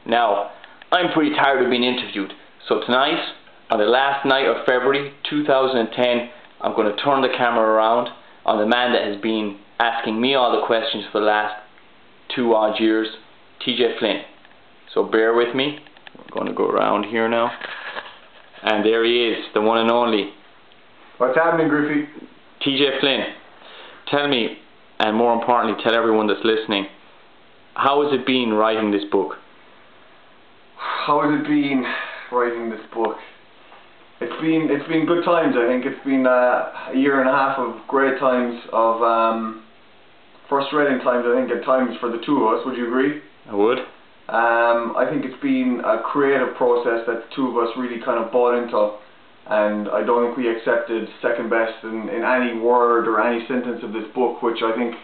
Now, I'm pretty tired of being interviewed, so tonight, on the last night of February 2010, I'm going to turn the camera around on the man that has been asking me all the questions for the last 2 odd years, TJ Flynn. So bear with me. We're going to go around here now. And there he is, the one and only. What's happening, Griffin? TJ Flynn. Tell me, and more importantly, tell everyone that's listening, how has it been writing this book? How has it been writing this book? It's been good times. I think it's been a year and a half of great times, of frustrating times. I think at times for the two of us. Would you agree? I would. I think it's been a creative process that the two of us really kind of bought into, and I don't think we accepted second best in any word or any sentence of this book, which I think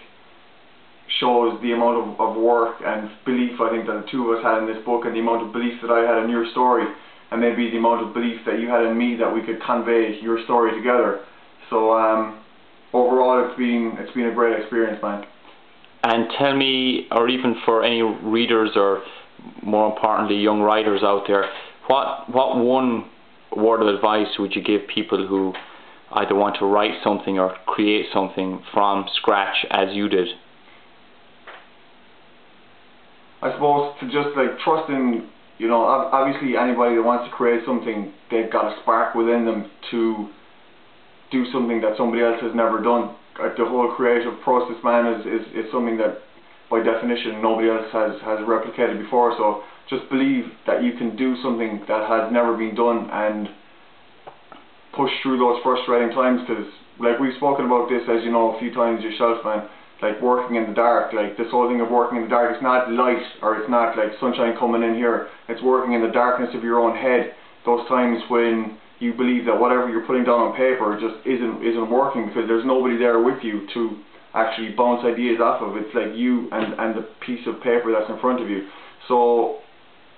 shows the amount of work and belief I think that the two of us had in this book, and the amount of belief that I had in your story, and maybe the amount of belief that you had in me that we could convey your story together. So overall it's been a great experience, man. And tell me, or even for any readers or more importantly young writers out there, what one word of advice would you give people who either want to write something or create something from scratch as you did? I suppose to just like trust in, you know, obviously anybody that wants to create something, they've got a spark within them to do something that somebody else has never done. Like the whole creative process, man, is something that by definition nobody else has replicated before. So just believe that you can do something that has never been done and push through those frustrating times, because like we've spoken about this, as you know, a few times yourself, man, like working in the dark, like this whole thing of working in the dark, it's not light or it's not like sunshine coming in here, it's working in the darkness of your own head. Those times when you believe that whatever you're putting down on paper just isn't working because there's nobody there with you to actually bounce ideas off of. It's like you and the piece of paper that's in front of you. So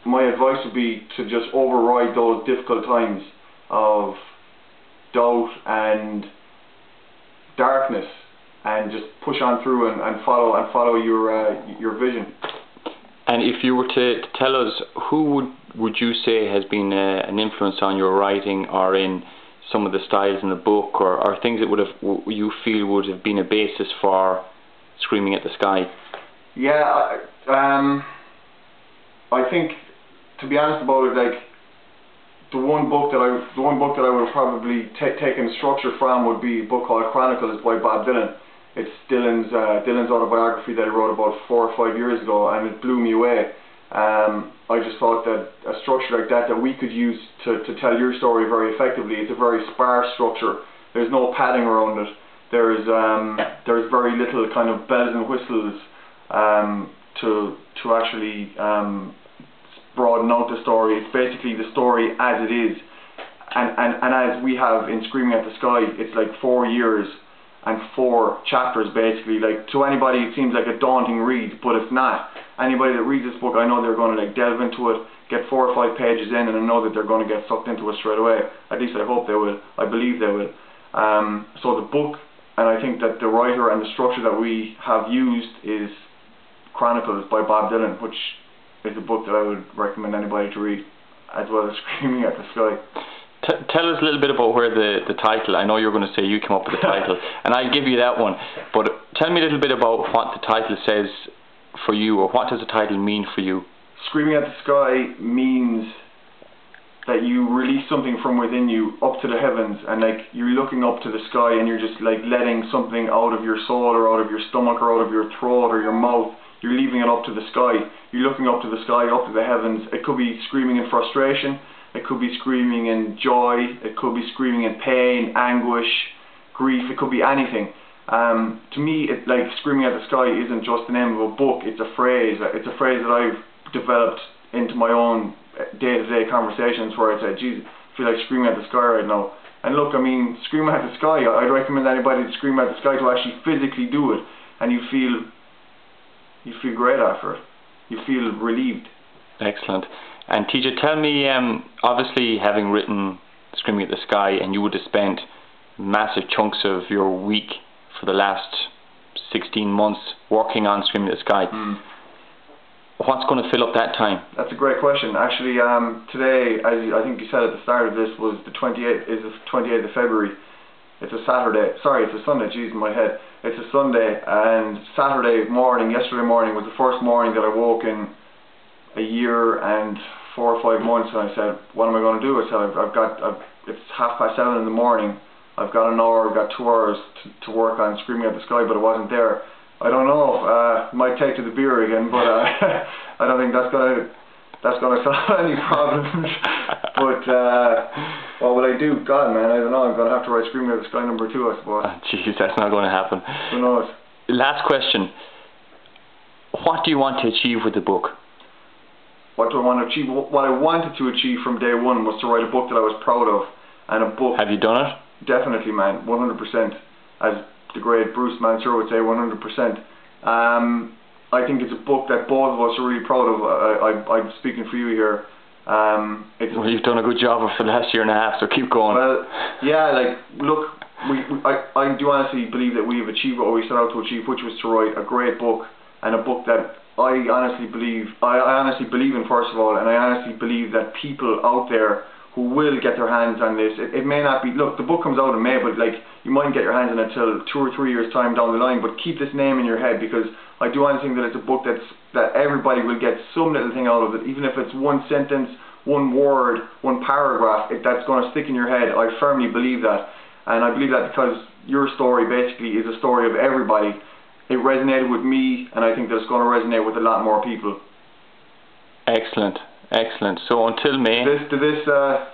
my advice would be to just override those difficult times of doubt and darkness and just push on through and follow your vision. And if you were to tell us, who would you say has been an influence on your writing or in some of the styles in the book, or things that you feel would have been a basis for Screaming at the Sky? Yeah, I think, to be honest about it, like the one book that I would have probably taken structure from would be a book called Chronicles by Bob Dylan. It's Dylan's autobiography that he wrote about 4 or 5 years ago, and it blew me away. I just thought that a structure like that we could use to tell your story very effectively. It's a very sparse structure. There's no padding around it. There's very little kind of bells and whistles to actually broaden out the story. It's basically the story as it is, and as we have in Screaming at the Sky, it's like 4 years and 4 chapters basically. Like to anybody it seems like a daunting read, but it's not. Anybody that reads this book, I know they're going to like delve into it, get 4 or 5 pages in, and I know that they're going to get sucked into it straight away. At least I hope they will. I believe they will. So the book, and I think that the writer and the structure that we have used is Chronicles by Bob Dylan, which is a book that I would recommend anybody to read, as well as Screaming at the Sky. Tell us a little bit about where the title, I know you're going to say you came up with the title, and I'll give you that one, but tell me a little bit about what the title says for you, or what does the title mean for you? Screaming at the Sky means that you release something from within you up to the heavens, and like you're looking up to the sky and you're just like letting something out of your soul or out of your stomach or out of your throat or your mouth. You're leaving it up to the sky. You're looking up to the sky, up to the heavens. It could be screaming in frustration. It could be screaming in joy. It could be screaming in pain, anguish, grief. It could be anything. To me, like Screaming at the Sky isn't just the name of a book. It's a phrase. It's a phrase that I've developed into my own day-to-day conversations, where I say, "Geez, I feel like screaming at the sky right now." And look, I mean, screaming at the sky. I'd recommend anybody to scream at the sky to actually physically do it, and you feel great after it. You feel relieved. Excellent. And TJ, tell me, obviously having written Screaming at the Sky, and you would have spent massive chunks of your week for the last 16 months working on Screaming at the Sky. What's going to fill up that time? That's a great question. Actually, today, as I think you said at the start of this, was the 28th of February. It's a Saturday. Sorry, it's a Sunday. Jeez, in my head. It's a Sunday, and Saturday morning, yesterday morning, was the first morning that I woke in a year and 4 or 5 months, and I said, what am I going to do? I said, it's 7:30 in the morning. I've got an hour, I've got 2 hours to work on Screaming at the Sky, but it wasn't there. I don't know. Might take to the beer again, but I don't think that's gonna solve any problems. But what would I do? God, man, I don't know. I'm gonna have to write Screaming at the Sky #2, I suppose. Jeez, that's not going to happen. Who knows? Last question. What do you want to achieve with the book? What do I want to achieve? What I wanted to achieve from day one was to write a book that I was proud of, and a book. Have you done it? Definitely, man, 100%. As the great Bruce Mansur would say, 100%. I think it's a book that both of us are really proud of. I'm speaking for you here. Well, you've done a good job for the last year and a half, so keep going. Well, yeah, like, look, I do honestly believe that we have achieved what we set out to achieve, which was to write a great book, and a book that I honestly believe in, first of all, and I honestly believe that people out there who will get their hands on this, it may not be, look, the book comes out in May, but like, you mightn't get your hands on it till 2 or 3 years time down the line, but keep this name in your head, because I do honestly think that it's a book that everybody will get some little thing out of it, even if it's one sentence, one word, one paragraph, that's going to stick in your head. I firmly believe that, and I believe that because your story basically is a story of everybody. It resonated with me, and I think that it's going to resonate with a lot more people. Excellent. Excellent. So until May. Did this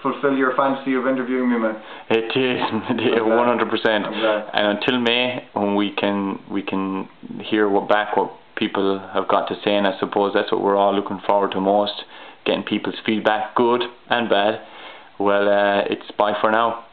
fulfill your fantasy of interviewing me, man? It did. 100%. And until May, when we can hear back what people have got to say, and I suppose that's what we're all looking forward to most, getting people's feedback, good and bad. Well, it's bye for now.